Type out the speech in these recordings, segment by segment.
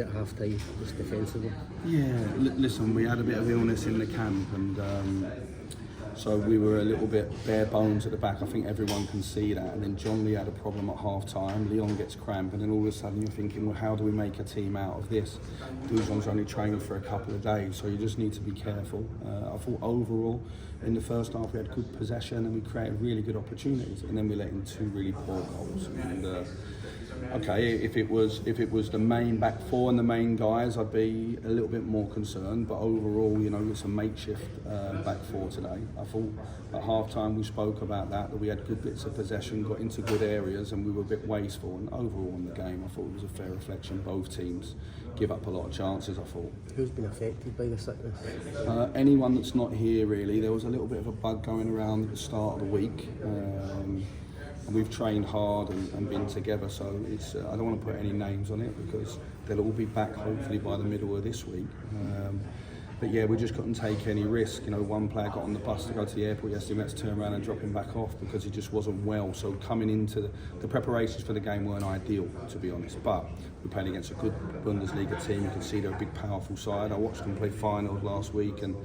At half time, just defensively. Yeah, listen, we had a bit of illness in the camp, and so we were a little bit bare bones at the back. I think everyone can see that. And then John Lee had a problem at half time. Leon gets cramp, and then all of a sudden you're thinking, well, how do we make a team out of this? Dujon's only trained for a couple of days, so you just need to be careful. I thought overall in the first half we had good possession and we created really good opportunities, and then we let in 2 really poor goals. And okay, if it was the main back four and the main guys, I'd be a little bit more concerned. But overall, you know, it's a makeshift back four today. I thought at half time we spoke about that we had good bits of possession, got into good areas, and we were a bit wasteful. And overall in the game, I thought it was a fair reflection. Both teams give up a lot of chances, I thought. Who's been affected by the sickness? Anyone that's not here, really. There was a little bit of a bug going around at the start of the week. And we've trained hard and been together, so it's. I don't want to put any names on it because they'll all be back hopefully by the middle of this week. But yeah, we just couldn't take any risk. You know, one player got on the bus to go to the airport yesterday, we had to turn around and drop him back off because he just wasn't well. So coming into the preparations for the game weren't ideal, to be honest. But we played against a good Bundesliga team. You can see they're a big, powerful side. I watched them play finals last week, and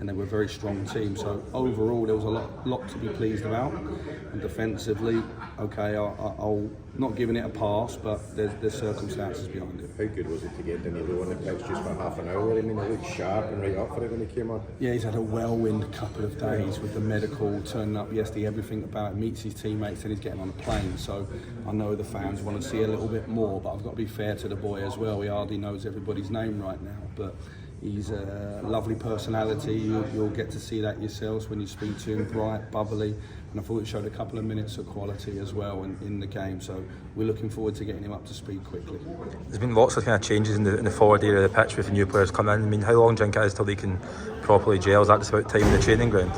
they were a very strong team. So overall, there was a lot to be pleased about. And defensively, okay, I'll not giving it a pass, but there's circumstances behind it. How good was it to get Danilo on the pitch just for half an hour? I mean, he looked sharp and right up for it when he came on. Yeah, he's had a whirlwind couple of days with the medical, turning up yesterday, everything about it, meets his teammates, and he's getting on a plane. So I know the fans want to see a little bit more, but I've got to be fair to the boy as well. He hardly knows everybody's name right now, but he's a lovely personality. You'll get to see that yourselves when you speak to him, bright, bubbly, and I thought it showed a couple of minutes of quality as well in the game. So we're looking forward to getting him up to speed quickly. There's been lots of kind of changes in the forward area of the pitch with the new players coming in. I mean, how long do you think it is till they can properly gel? Is that just about time in the training ground?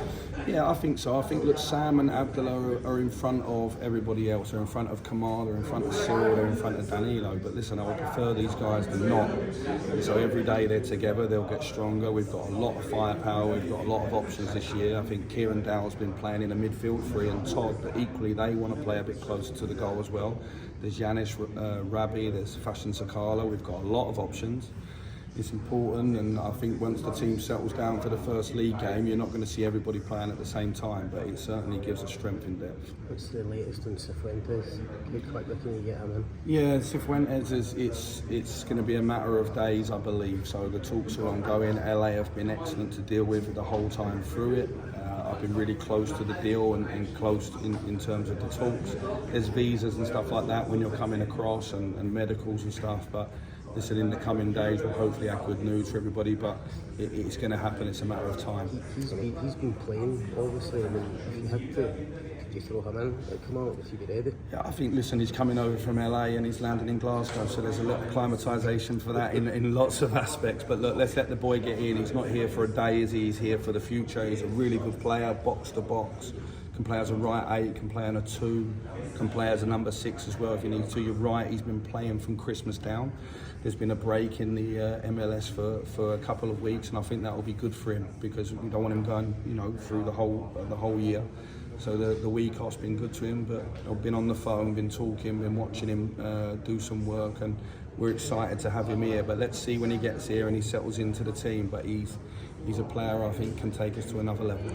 Yeah, I think so. I think that Sam and Abdullah are in front of everybody else. They're in front of Kamar, they're in front of Cyril, they're in front of Danilo. But listen, I would prefer these guys than not. And so every day they're together, they'll get stronger. We've got a lot of firepower, we've got a lot of options this year. I think Kieran Dowell's been playing in a midfield three and Todd, but equally they want to play a bit closer to the goal as well. There's Yanis Rabi, there's Fashion Sakala. We've got a lot of options. It's important, and I think once the team settles down for the first league game, you're not going to see everybody playing at the same time, but it certainly gives us strength in depth. What's the latest on Cifuentes? How quickly can you get him in? Yeah, Cifuentes it's going to be a matter of days, I believe. So the talks are ongoing. LA have been excellent to deal with the whole time through it. I've been really close to the deal and close in terms of the talks. There's visas and stuff like that when you're coming across and medicals and stuff, but listen, in the coming days we'll hopefully have good news for everybody, but it's going to happen. It's a matter of time. He's been playing, obviously. I mean, if you had to, could you throw him in? Like, come on, would he be ready? Yeah, I think, listen, he's coming over from LA and he's landing in Glasgow, so there's a lot of acclimatisation for that in lots of aspects. But look, let's let the boy get in. He's not here for a day, is he? He's here for the future. He's a really good player, box to box. Can play as a right 8, can play on a 2, can play as a number 6 as well if you need to. You're right, he's been playing from Christmas down. There's been a break in the MLS for a couple of weeks, and I think that will be good for him because we don't want him going, you know, through the whole year. So the week off's been good to him, but I've been on the phone, been talking, been watching him do some work, and we're excited to have him here. But let's see when he gets here and he settles into the team. But he's a player I think can take us to another level.